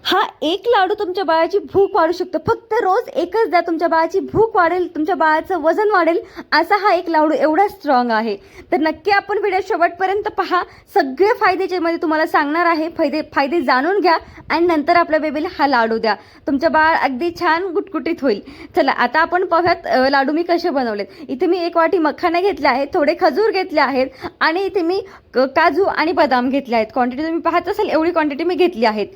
हा एक लाडू तुमच्या बाळाची भूक वाढू शकतो. फक्त रोज एकच द्या, तुमच्या बाळाची भूक वाढेल, तुमच्या बाळाचं वजन वाढेल. असा हा एक लाडू एवढा स्ट्रॉंग आहे. तर नक्की आपण व्हिडिओ शेवटपर्यंत पहा. सगळे फायदे ज्यामध्ये तुम्हाला सांगणार आहे. फायदे जाणून घ्या आणि नंतर आपल्या बेबीला हा लाडू द्या. तुमचं बाळ अगदी छान गुटगुटीत होईल. चला आता आपण पाहूयात लाडू मी कसे बनवलेत. इथे मी 1 वाटी मखाने घेतले आहेत, थोडे खजूर घेतले आहेत आणि इथे मी काजू आणि बदाम घेतले आहेत. क्वांटिटी तुम्ही पाहत असाल एवढी क्वांटिटी मी घेतली आहेत.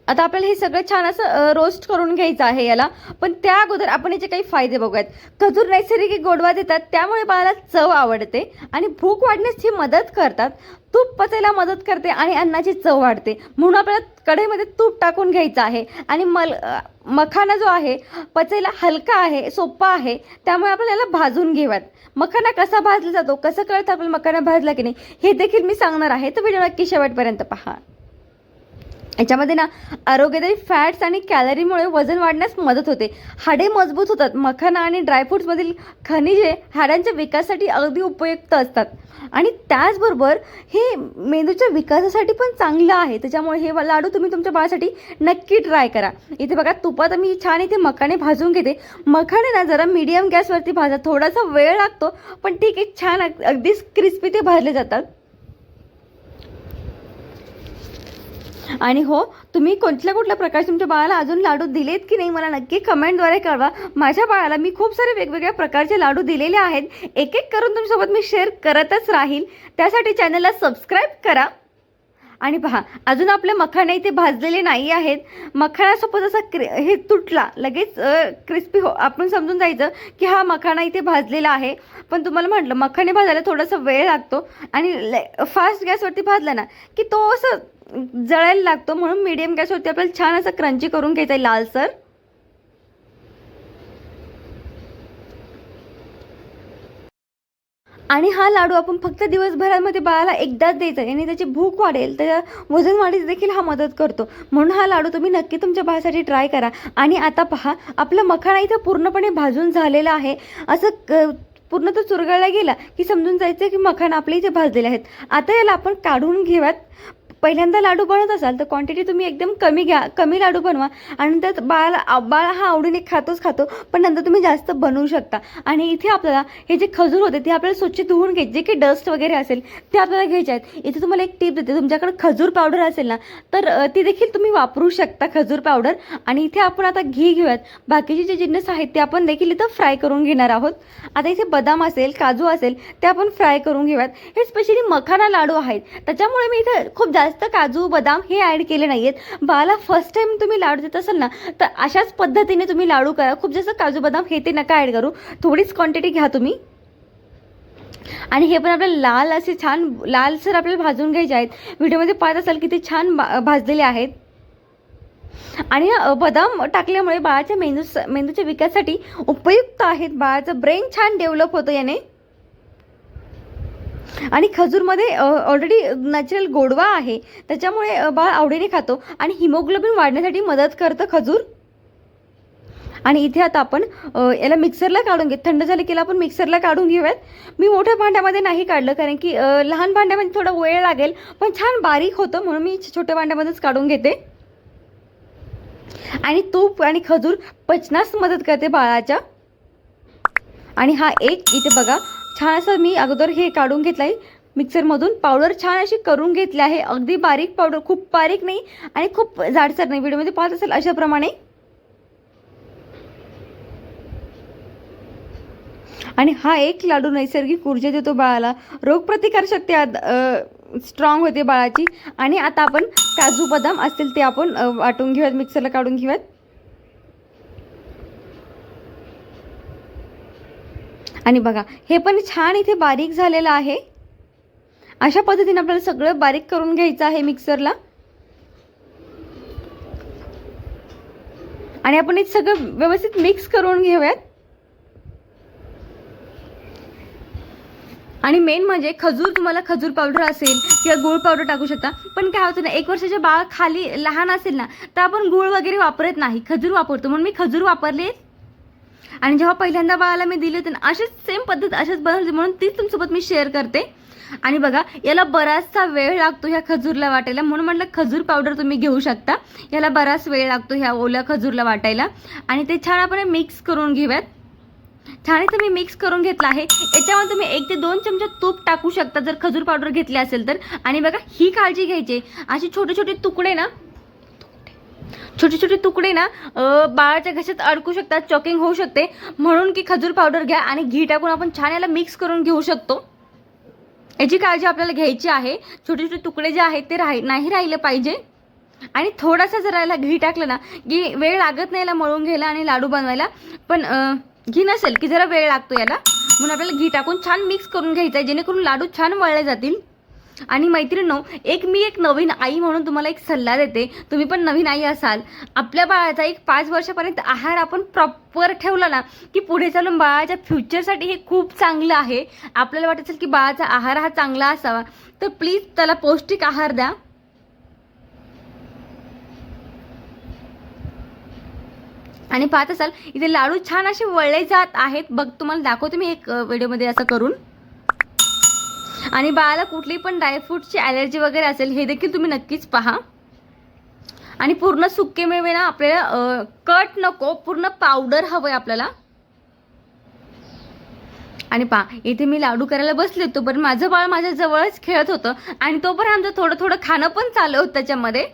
आता आपल्याला हे सगळं छान असं रोस्ट करून घ्यायचं आहे याला. पण त्या अगोदर आपण याचे काही फायदे बघूयात. खजूर नैसर्गिक गोडवा देतात, त्यामुळे बाळाला चव आवडते आणि भूक वाढण्यास ही मदत करतात. तूप पचायला मदत करते आणि अन्नाची चव वाढते. म्हणून आपल्याला कढईमध्ये तूप टाकून घ्यायचं आहे. आणि मखाना जो आहे पचायला हलका आहे, सोपा आहे, त्यामुळे आपल्याला भाजून घ्याव्यात. मखाना कसा भाजला जातो, कसं कळतं आपल्याला मखाना भाजला की नाही, हे देखील मी सांगणार आहे. तर व्हिडिओ नक्की शेवटपर्यंत पहा. याच्यामध्ये ना आरोग्यदायी फॅट्स आणि कॅलरीमुळे वजन वाढण्यास मदत होते. हाडे मजबूत होतात. मखाना आणि ड्रायफ्रूट्समधील खनिजे हाडांच्या विकासासाठी अगदी उपयुक्त असतात आणि त्याचबरोबर हे मेंदूच्या विकासासाठी पण चांगलं आहे. त्याच्यामुळे हे लाडू तुम्ही तुमच्या बाळासाठी नक्की ट्राय करा. इथे बघा तुपात मी छान इथे मखाने भाजून घेते. मखाने ना जरा मीडियम गॅसवरती भाजा, थोडासा वेळ लागतो पण ठीक आहे, छान अगदी क्रिस्पी ते भाजले जातात. आणि हो, तुम्ही कुठल्या प्रकारचे तुमच्या बाळाला अजून लाडू दिलेत की नाही मला नक्की कमेंटद्वारे कळवा. माझ्या बाळाला मी खूप सारे वेगवेगळ्या प्रकारचे लाडू दिलेले आहेत. एक एक करून तुमच्यासोबत मी शेअर करतच राहील. त्यासाठी चॅनलला सबस्क्राईब करा. आणि पहा, अजून आपले मखाणे इथे भाजलेले नाही आहेत. मखाना सपोज असा हे तुटला लगेच क्रिस्पी आपण समजून जायचं की हा मखाना इथे भाजलेला आहे. पण तुम्हाला म्हटलं मखाने भाजायला थोडासा वेळ लागतो आणि फास्ट गॅसवरती भाजला ना की तो असं जळायला लागतो. म्हणून मीडियम गॅसवरती आपल्याला छान असं क्रंची करून घ्यायचं आहे, लालसर. आणि हा लाडू आपण फक्त दिवसभरामध्ये बाळाला एकदाच द्यायचा आहे आणि त्याची भूक वाढेल, त्याच्या वजन वाढीस देखील हा मदत करतो. म्हणून हा लाडू तुम्ही नक्की तुमच्या बाळासाठी ट्राय करा. आणि आता पहा, आपला मखाना इथं पूर्णपणे भाजून झालेला आहे. असं पूर्ण तो चुरगळला गेला की समजून जायचं की मखाना आपले इथे भाजलेले आहेत. आता याला आपण काढून घेऊयात. पहिल्यांदा लाडू बनवत असाल तर क्वांटिटी तुम्ही एकदम कमी घ्या, कमी लाडू बनवा आणि नंतर बाळा हा आवडीने खातो, पण नंतर तुम्ही जास्त बनवू शकता. आणि इथे आपल्याला हे जे खजूर होते ते आपल्याला स्वच्छ धुवून घ्यायचे, जे काही डस्ट वगैरे असेल ते आपल्याला घ्यायचे आहेत. इथे तुम्हाला एक टिप देते, तुमच्याकडे खजूर पावडर असेल ना तर ती देखील तुम्ही वापरू शकता, खजूर पावडर. आणि इथे आपण आता घी घेऊयात. बाकीचे जे जिन्नस आहेत ते आपण देखील इथं फ्राय करून घेणार आहोत. आता इथे बदाम असेल, काजू असेल ते आपण फ्राय करून घेऊयात. हे स्पेशली मखाना लाडू आहेत, त्याच्यामुळे मी इथे खूप जास्त काजू बदाम हे ॲड केले नाहीयेत. बाळाला फर्स्ट टाइम तुम्ही लाडू देत असाल ना तर अशाच पद्धतीने तुम्ही लाडू करा. खूप जास्त काजू बदाम हे ते नका ॲड करू, थोडीच क्वांटिटी घ्या तुम्ही. आणि हे पण आपल्याला लाल असे छान लालसर आपल्याला भाजून घ्यायचे आहेत. व्हिडिओमध्ये पाहत असाल किती छान भाजलेले आहेत. आणि बदाम टाकल्यामुळे बाळाच्या मेंदूच्या विकासासाठी उपयुक्त आहेत. बाळाचं ब्रेन छान डेव्हलप होतं याने. आणि खजूरमध्ये ऑलरेडी नॅचरल गोडवा आहे, त्याच्यामुळे बाळ आवडीने खातो आणि हिमोग्लोबिन वाढण्यासाठी मदत करतं खजूर. आणि इथे आता आपण याला मिक्सरला काढून घेऊ. थंड झाले की आपण मिक्सरला काढून घेऊयात. मी मोठ्या भांड्यामध्ये नाही काढलं कारण की लहान भांड्यामध्ये थोडा वेळ लागेल, पण छान बारीक होतं म्हणून मी छोट्या भांड्यामध्येच काढून घेते. आणि तूप आणि खजूर पचनास मदत करते बाळाच्या. आणि हा एक इथे बघा छान असं मी अगोदर हे काढून घेतलं आहे मिक्सरमधून. पावडर छान अशी करून घेतली आहे. अगदी बारीक पावडर, खूप बारीक नाही आणि खूप जाडसर नाही. व्हिडिओमध्ये पाहत असेल अशाप्रमाणे. आणि हा एक लाडू नैसर्गिक ऊर्जा देतो बाळाला, रोगप्रतिकारशक्ती स्ट्रॉंग होते बाळाची. आणि आता आपण काजू बदाम असतील ते आपण वाटून घेऊयात, मिक्सरला काढून घेऊयात. आणि बघा हे पण छान इथे बारीक झालेलं आहे. अशा पद्धतीने आपल्याला सगळं बारीक करून घ्यायचं आहे मिक्सरला. आणि आपण हे सगळं व्यवस्थित मिक्स करून घेऊयात. आणि मेन म्हणजे तुम्हाला खजूर पावडर असेल किंवा गूळ पावडर टाकू शकता. पण काय होतं ना, 1 वर्षाचे बाळ खाली लहान असेल ना तर आपण गूळ वगैरे वापरत नाही, खजूर वापरतो. म्हणून मी खजूर वापरले. आणि जेव्हा पहिल्यांदा बाळाला मी दिले होते ना अशीच सेम पद्धत अशाच बनवली, म्हणून तीच तुमच्यासोबत मी शेअर करते. आणि बघा याला बराचसा वेळ लागतो ह्या खजूरला वाटायला, म्हणून म्हटलं खजूर पावडर तुम्ही घेऊ शकता. याला बराच वेळ लागतो ह्या ओल्या खजूरला वाटायला. आणि ते छान आपण मिक्स करून घेऊयात. छान इथं मी मिक्स करून घेतलं आहे. याच्यामध्ये तुम्ही 1 ते 2 चमचे तूप टाकू शकता जर खजूर पावडर घेतली असेल तर. आणि बघा ही काळजी घ्यायची, अशी छोटे छोटे तुकडे ना बाळाच्या घशात अडकू शकतात, चॉकिंग होऊ शकते. म्हणून की खजूर पावडर घ्या आणि घी टाकून आपण छान याला मिक्स करून घेऊ शकतो. याची काळजी आपल्याला घ्यायची आहे. छोटे छोटे तुकडे जे आहेत ते नाही राहिले पाहिजे. आणि थोडासा जर याला घी टाकलं ना की वेळ लागत नाही याला मळून घ्यायला आणि लाडू बनवायला. पण घी नसेल की जरा वेळ लागतो याला, म्हणून आपल्याला घी टाकून छान मिक्स करून घ्यायचं आहे, जेणेकरून लाडू छान मळले जातील. आणि मैत्रिणींनो, मी एक नवीन आई म्हणून तुम्हाला एक सल्ला देते. तुम्ही पण नवीन आई असाल, आपल्या बाळाचा एक 5 वर्षापर्यंत आहार आपण प्रॉपर ठेवला ना की पुढे चालून बाळाच्या फ्युचरसाठी हे खूप चांगलं आहे. आपल्याला वाटत असेल की बाळाचा आहार हा चांगला असावा, तर प्लीज त्याला पौष्टिक आहार द्या. आणि पाहत असाल इथे लाडू छान असे वळले जात आहेत. बघ तुम्हाला दाखवते मी एक व्हिडिओमध्ये असं करून. आणि बाळाला कुठली पण ड्रायफ्रूटची ॲलर्जी वगैरे असेल हे देखील तुम्ही नक्कीच पहा. आणि पूर्ण सुके मेवे ना आपल्याला कट नको, पूर्ण पावडर हवंय आपल्याला. आणि पहा इथे मी लाडू करायला बसले होतो, पण माझं बाळ माझ्या जवळच खेळत होतं आणि तोपर्यंत आमचं थोडं थोडं खाणं पण चालू होतं त्याच्यामध्ये.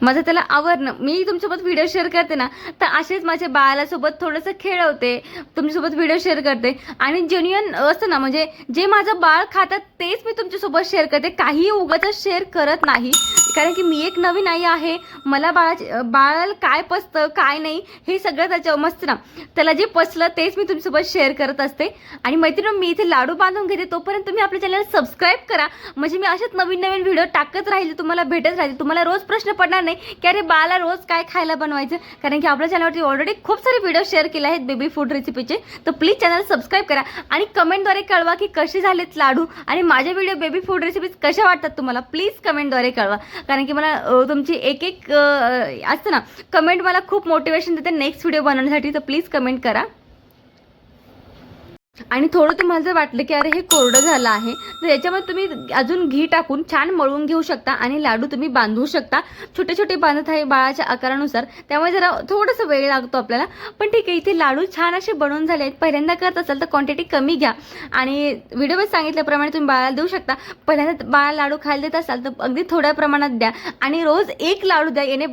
माझं त्याला आवडणं, मी तुमच्यासोबत व्हिडिओ शेअर करते ना तर असेच माझ्या बाळासोबत थोडंसं खेळवते, तुमच्यासोबत व्हिडिओ शेअर करते. आणि जेन्युइन असतं ना, म्हणजे जे माझं बाळ खातात तेच मी तुमच्यासोबत शेअर करते, काही उगाच शेअर करत नाही. कारण की मी एक नवीन आई आहे, मला बाळाला काय पचतं काय नाही हे सगळं त्याच्या मस्त ना, त्याला जे पचलं तेच मी तुमच्यासोबत शेअर करत असते. आणि मैत्रिणी, मी इथे लाडू बांधून घेते, तोपर्यंत तुम्ही आपल्या चॅनल सबस्क्राईब करा, म्हणजे मी असेच नवीन नवीन व्हिडिओ टाकत राहील, तुम्हाला भेटत राहील. तुम्हाला रोज प्रश्न पडणार नाही की अरे बाळाला रोज काय खायला बनवायचं, कारण की आपल्या चॅनलवरती ऑलरेडी खूप सारे व्हिडिओ शेअर केले आहेत बेबी फूड रेसिपीचे. तर प्लीज चॅनल सबस्क्राईब करा आणि कमेंटद्वारे कळवा की कसे झालेत लाडू आणि माझे व्हिडिओ बेबी फूड रेसिपीज कशा वाटतात तुम्हाला. प्लीज कमेंटद्वारे कळवा, कारण की मला तुमची एक असतं ना कमेंट मला खूप मोटिवेशन देते नेक्स्ट व्हिडिओ बनवण्यासाठी. तर प्लीज कमेंट करा. आणि थोडं तुम्हाला जर वाटलं की अरे हे कोरडं झालं आहे तर याच्यामध्ये तुम्ही अजून घी टाकून छान मळून घेऊ शकता आणि लाडू तुम्ही बांधू शकता. छोटे छोटे बांधत आहे बाळाच्या आकारानुसार, त्यामुळे जरा थोडंसं वेळ लागतो आपल्याला, पण ठीक आहे. इथे लाडू छान असे बनवून झाले आहेत. पहिल्यांदा करत असाल तर क्वांटिटी कमी घ्या आणि व्हिडिओमध्ये सांगितल्याप्रमाणे तुम्ही बाळाला देऊ शकता. पहिल्यांदा बाळाला लाडू खायला देत असाल तर अगदी थोड्या प्रमाणात द्या आणि रोज 1 लाडू द्या. याने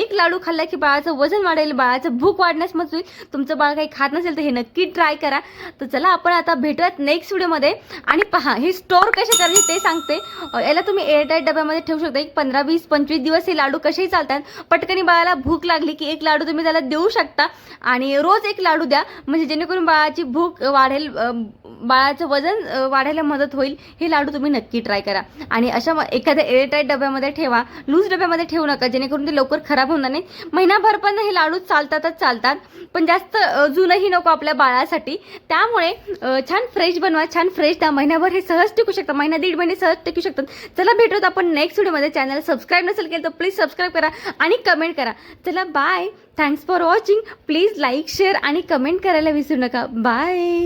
एक लाडू खाल्ला की बाळाचं वजन वाढेल, बाळाचं भूक वाढण्यास मदत होईल. तुमचं बाळ काही खात नसेल तर हे नक्की ट्राय करा. तर चला आपण आता भेटूयात नेक्स्ट व्हिडिओमध्ये. आणि पहा हे स्टोअर कसे करायचे ते सांगते. याला तुम्ही एअरटाईट डब्यामध्ये ठेवू शकता. एक 15, 20, 25 दिवस हे लाडू कसेही चालतात. पटकनी बाळाला भूक लागली की 1 लाडू तुम्ही त्याला देऊ शकता आणि रोज 1 लाडू द्या, म्हणजे जेणेकरून बाळाची भूक वाढेल, बाळाचं वजन वाढायला मदत होईल. हे लाडू तुम्ही नक्की ट्राय करा. आणि अशा एखाद्या एअरटाईट डब्यामध्ये ठेवा, लूज डब्यामध्ये ठेवू नका, जेणेकरून ते लवकर खराब होणार नाही. महिनाभर पण हे लाडू चालतात, पण जास्त जुनही नको आपल्या बाळासाठी. त्यामुळे छान फ्रेश बनवा, छान फ्रेश द्या. महिनाभर हे सहज टिकू शकतात, महिना 1.5 महिने सहज टिकू शकतात. चला भेटूत आपण नेक्स्ट व्हिडिओमध्ये. चॅनल सबस्क्राईब नसेल केलं तर प्लीज सबस्क्राईब करा आणि कमेंट करा. चला bye, thanks for watching. Please like, share आणि कमेंट करायला विसरू नका. बाय.